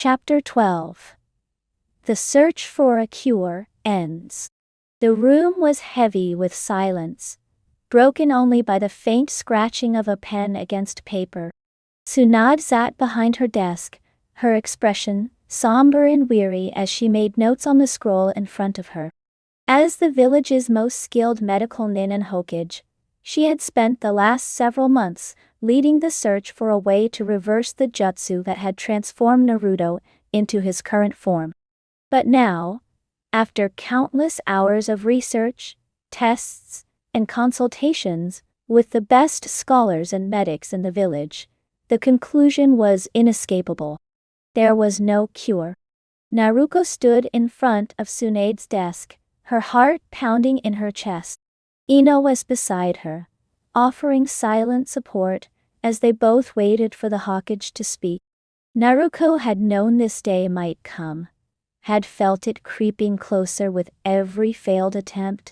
Chapter 12. The search for a cure ends. The room was heavy with silence, broken only by the faint scratching of a pen against paper. Tsunade sat behind her desk, her expression somber and weary as she made notes on the scroll in front of her. As the village's most skilled medical nin in Hokage, she had spent the last several months leading the search for a way to reverse the jutsu that had transformed Naruto into his current form. But now, after countless hours of research, tests, and consultations with the best scholars and medics in the village, the conclusion was inescapable. There was no cure. Naruko stood in front of Tsunade's desk, her heart pounding in her chest. Ino was beside her, offering silent support as they both waited for the Hokage to speak. Naruko had known this day might come, had felt it creeping closer with every failed attempt,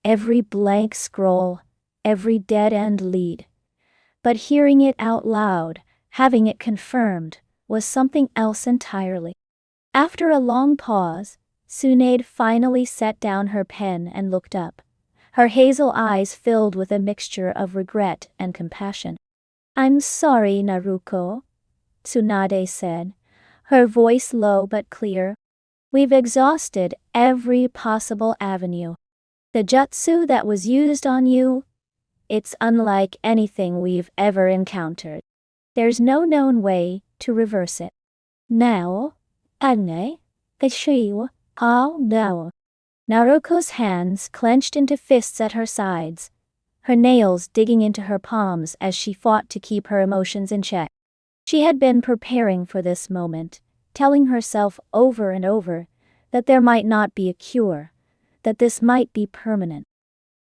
every blank scroll, every dead-end lead. But hearing it out loud, having it confirmed, was something else entirely. After a long pause, Tsunade finally set down her pen and looked up, her hazel eyes filled with a mixture of regret and compassion. "I'm sorry, Naruko," Tsunade said, her voice low but clear. "We've exhausted every possible avenue. The jutsu that was used on you, it's unlike anything we've ever encountered. There's no known way to reverse it. Now, Agne, Kashiwa, now." Naruko's hands clenched into fists at her sides, her nails digging into her palms as she fought to keep her emotions in check. She had been preparing for this moment, telling herself over and over that there might not be a cure, that this might be permanent.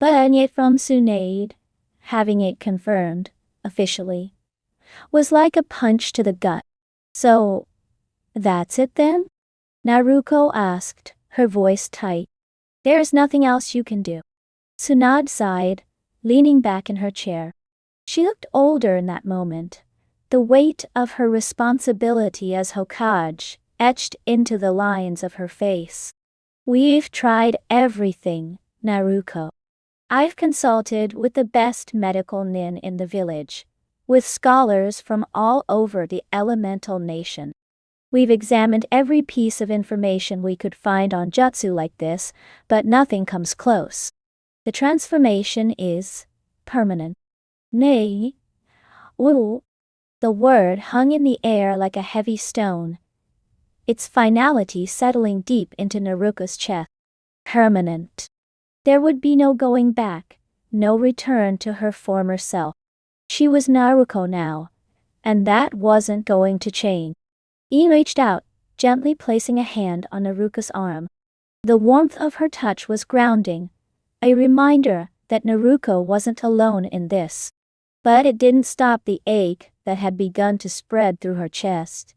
But yet from Tsunade, having it confirmed, officially, was like a punch to the gut. "So, that's it then?" Naruko asked, her voice tight. "There's nothing else you can do?" Tsunade sighed, leaning back in her chair. She looked older in that moment, the weight of her responsibility as Hokage etched into the lines of her face. "We've tried everything, Naruko. I've consulted with the best medical nin in the village, with scholars from all over the elemental nation. We've examined every piece of information we could find on jutsu like this, but nothing comes close. The transformation is permanent." "Nay. Ooh." The word hung in the air like a heavy stone, its finality settling deep into Naruko's chest. Permanent. There would be no going back, no return to her former self. She was Naruko now, and that wasn't going to change. Ino reached out, gently placing a hand on Naruko's arm. The warmth of her touch was grounding, a reminder that Naruko wasn't alone in this. But it didn't stop the ache that had begun to spread through her chest,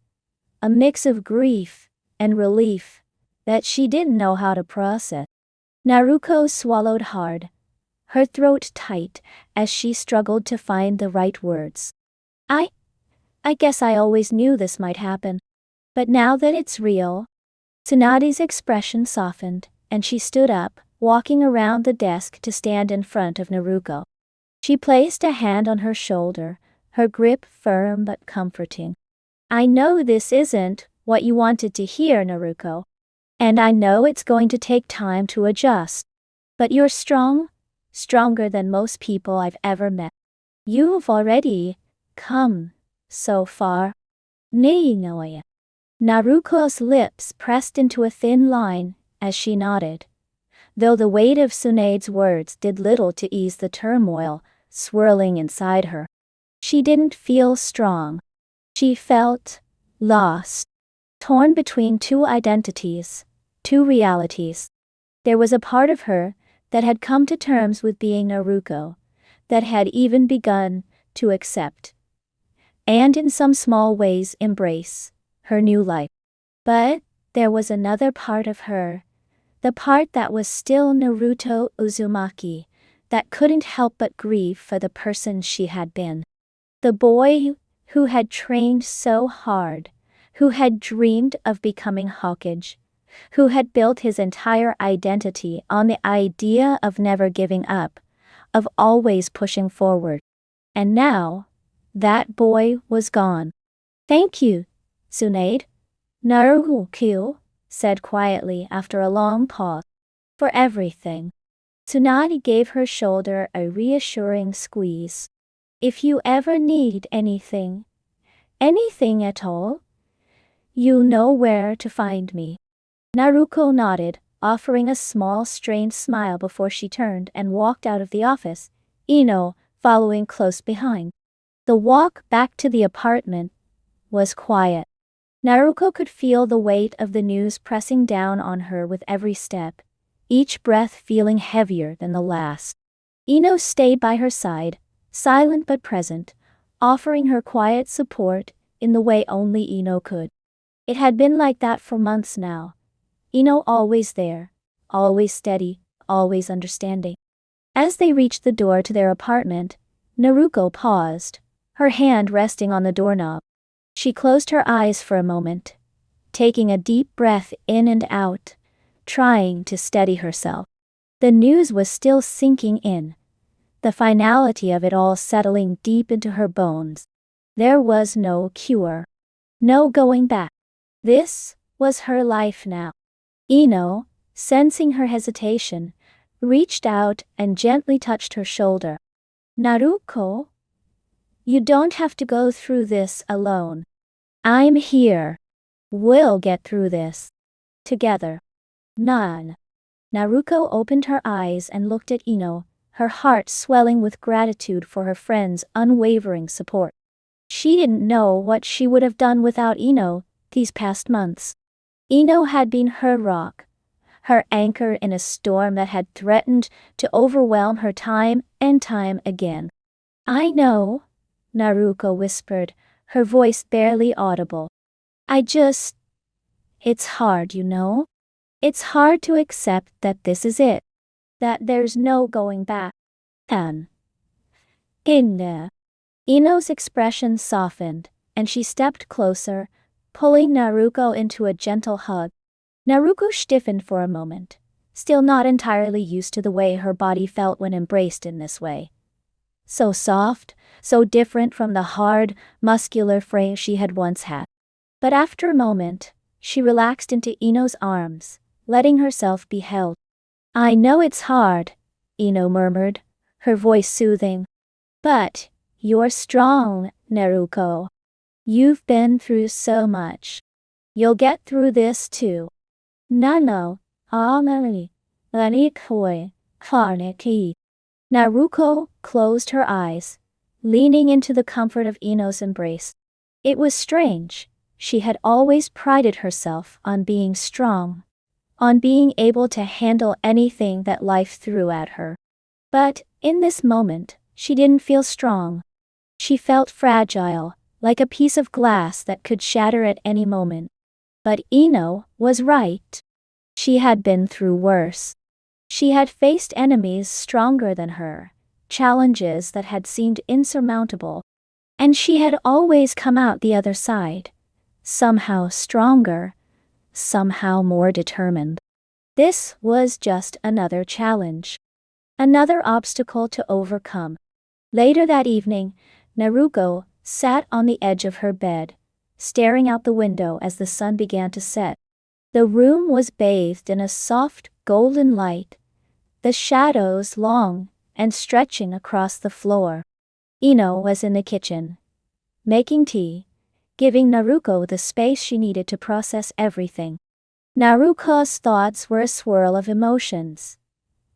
a mix of grief and relief that she didn't know how to process. Naruko swallowed hard, her throat tight as she struggled to find the right words. I guess I always knew this might happen. But now that it's real." Tsunade's expression softened, and she stood up, walking around the desk to stand in front of Naruko. She placed a hand on her shoulder, her grip firm but comforting. "I know this isn't what you wanted to hear, Naruko. And I know it's going to take time to adjust. But you're strong, stronger than most people I've ever met. You've already come so far." "Naruko." Naruko's lips pressed into a thin line as she nodded, though the weight of Tsunade's words did little to ease the turmoil swirling inside her. She didn't feel strong. She felt lost, torn between two identities, two realities. There was a part of her that had come to terms with being Naruko, that had even begun to accept, and in some small ways embrace, her new life. But there was another part of her, the part that was still Naruto Uzumaki, that couldn't help but grieve for the person she had been. The boy who had trained so hard, who had dreamed of becoming Hokage, who had built his entire identity on the idea of never giving up, of always pushing forward. And now, that boy was gone. "Thank you, Tsunade," Naruko said quietly after a long pause, "for everything." Tsunade gave her shoulder a reassuring squeeze. "If you ever need anything at all, you know where to find me." Naruko nodded, offering a small strained smile before she turned and walked out of the office, Ino following close behind. The walk back to the apartment was quiet. Naruko could feel the weight of the news pressing down on her with every step, each breath feeling heavier than the last. Ino stayed by her side, silent but present, offering her quiet support in the way only Ino could. It had been like that for months now. Ino always there, always steady, always understanding. As they reached the door to their apartment, Naruko paused, her hand resting on the doorknob. She closed her eyes for a moment, taking a deep breath in and out, trying to steady herself. The news was still sinking in, the finality of it all settling deep into her bones. There was no cure, no going back. This was her life now. Ino, sensing her hesitation, reached out and gently touched her shoulder. "Naruko, you don't have to go through this alone. I'm here. We'll get through this together." None. Naruko opened her eyes and looked at Ino, her heart swelling with gratitude for her friend's unwavering support. She didn't know what she would have done without Ino these past months. Ino had been her rock, her anchor in a storm that had threatened to overwhelm her time and time again. "I know," Naruko whispered, her voice barely audible. It's hard, you know? It's hard to accept that this is it, that there's no going back." Ino's expression softened, and she stepped closer, pulling Naruko into a gentle hug. Naruko stiffened for a moment, still not entirely used to the way her body felt when embraced in this way. So soft, so different from the hard, muscular frame she had once had. But after a moment, she relaxed into Ino's arms, letting herself be held. "I know it's hard," Ino murmured, her voice soothing. "But you're strong, Naruko. You've been through so much. You'll get through this too." "Nano, Amari, Lanikoi, Karneki." Naruko closed her eyes, leaning into the comfort of Ino's embrace. It was strange. She had always prided herself on being strong, on being able to handle anything that life threw at her. But in this moment, she didn't feel strong. She felt fragile, like a piece of glass that could shatter at any moment. But Ino was right. She had been through worse. She had faced enemies stronger than her, challenges that had seemed insurmountable. And she had always come out the other side, somehow stronger, somehow more determined. This was just another challenge, another obstacle to overcome. Later that evening, Naruko sat on the edge of her bed, staring out the window as the sun began to set. The room was bathed in a soft, golden light, the shadows long and stretching across the floor. Ino was in the kitchen, making tea, giving Naruko the space she needed to process everything. Naruko's thoughts were a swirl of emotions: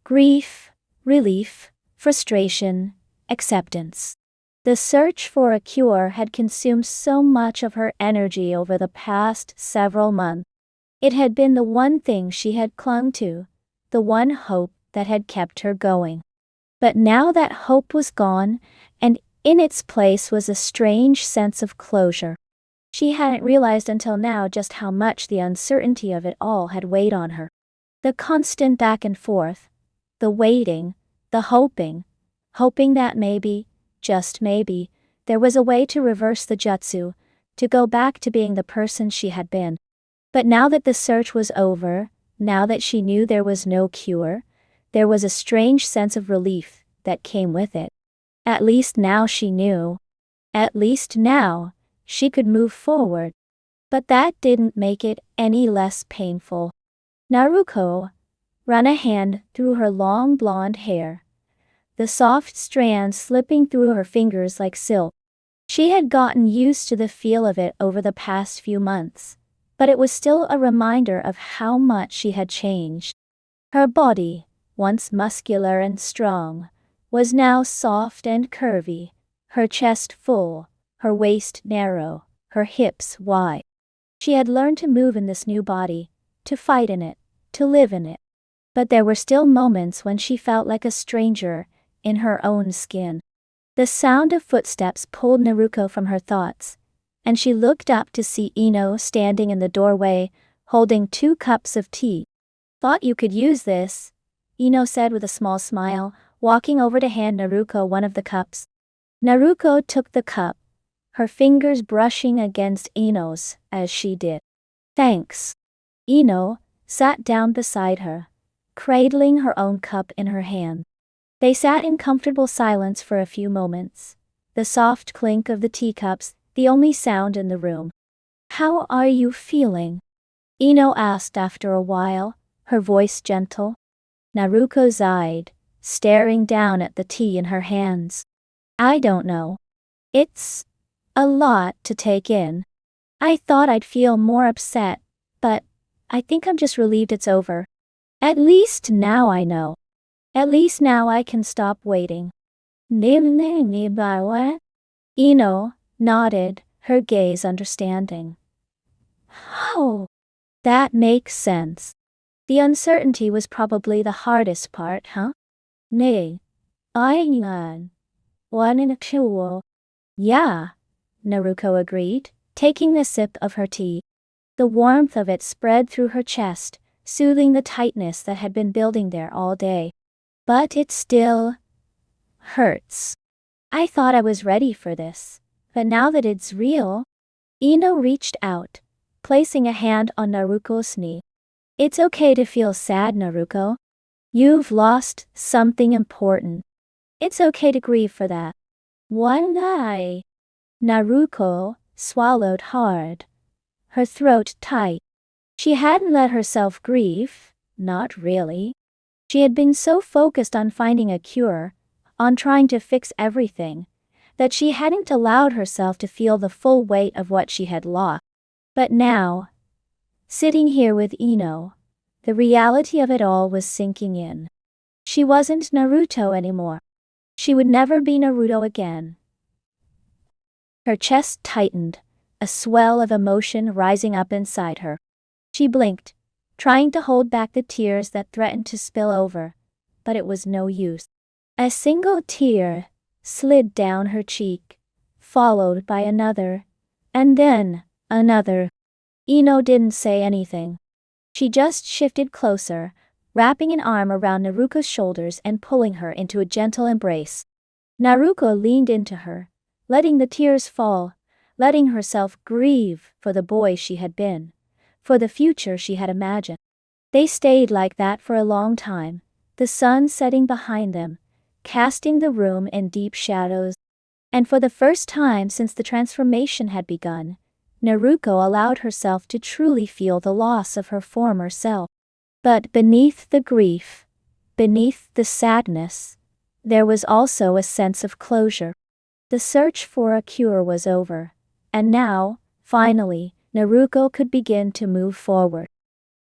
grief, relief, frustration, acceptance. The search for a cure had consumed so much of her energy over the past several months. It had been the one thing she had clung to, the one hope that had kept her going. But now that hope was gone, and in its place was a strange sense of closure. She hadn't realized until now just how much the uncertainty of it all had weighed on her. The constant back and forth, the waiting, the hoping that maybe, just maybe, there was a way to reverse the jutsu, to go back to being the person she had been. But now that the search was over, now that she knew there was no cure, there was a strange sense of relief that came with it. At least now she knew. At least now, she could move forward. But that didn't make it any less painful. Naruko ran a hand through her long blonde hair, the soft strands slipping through her fingers like silk. She had gotten used to the feel of it over the past few months, but it was still a reminder of how much she had changed. Her body, once muscular and strong, was now soft and curvy, her chest full, her waist narrow, her hips wide. She had learned to move in this new body, to fight in it, to live in it. But there were still moments when she felt like a stranger in her own skin. The sound of footsteps pulled Naruko from her thoughts, and she looked up to see Ino standing in the doorway, holding 2 cups of tea. "Thought you could use this," Ino said with a small smile, walking over to hand Naruko one of the cups. Naruko took the cup, her fingers brushing against Ino's as she did. "Thanks." Ino sat down beside her, cradling her own cup in her hand. They sat in comfortable silence for a few moments, the soft clink of the teacups the only sound in the room. "How are you feeling?" Ino asked after a while, her voice gentle. Naruko sighed, staring down at the tea in her hands. "I don't know. It's a lot to take in. I thought I'd feel more upset, but I think I'm just relieved it's over. At least now I know. At least now I can stop waiting." Ino nodded, her gaze understanding. "Oh, that makes sense. The uncertainty was probably the hardest part, huh?" "Nee. I one in a cool." "Yeah," Naruko agreed, taking a sip of her tea. The warmth of it spread through her chest, soothing the tightness that had been building there all day. "But it still hurts. I thought I was ready for this, but now that it's real..." Ino reached out, placing a hand on Naruko's knee. "It's okay to feel sad, Naruko. You've lost something important. It's okay to grieve for that." "One eye." Naruko swallowed hard, her throat tight. She hadn't let herself grieve, not really. She had been so focused on finding a cure, on trying to fix everything, that she hadn't allowed herself to feel the full weight of what she had lost. But now, sitting here with Ino, the reality of it all was sinking in. She wasn't Naruto anymore. She would never be Naruto again. Her chest tightened, a swell of emotion rising up inside her. She blinked, trying to hold back the tears that threatened to spill over, but it was no use. A single tear slid down her cheek, followed by another, and then another. Ino didn't say anything. She just shifted closer, wrapping an arm around Naruko's shoulders and pulling her into a gentle embrace. Naruko leaned into her, letting the tears fall, letting herself grieve for the boy she had been, for the future she had imagined. They stayed like that for a long time, the sun setting behind them, casting the room in deep shadows. And for the first time since the transformation had begun, Naruko allowed herself to truly feel the loss of her former self. But beneath the grief, beneath the sadness, there was also a sense of closure. The search for a cure was over, and now, finally, Naruko could begin to move forward.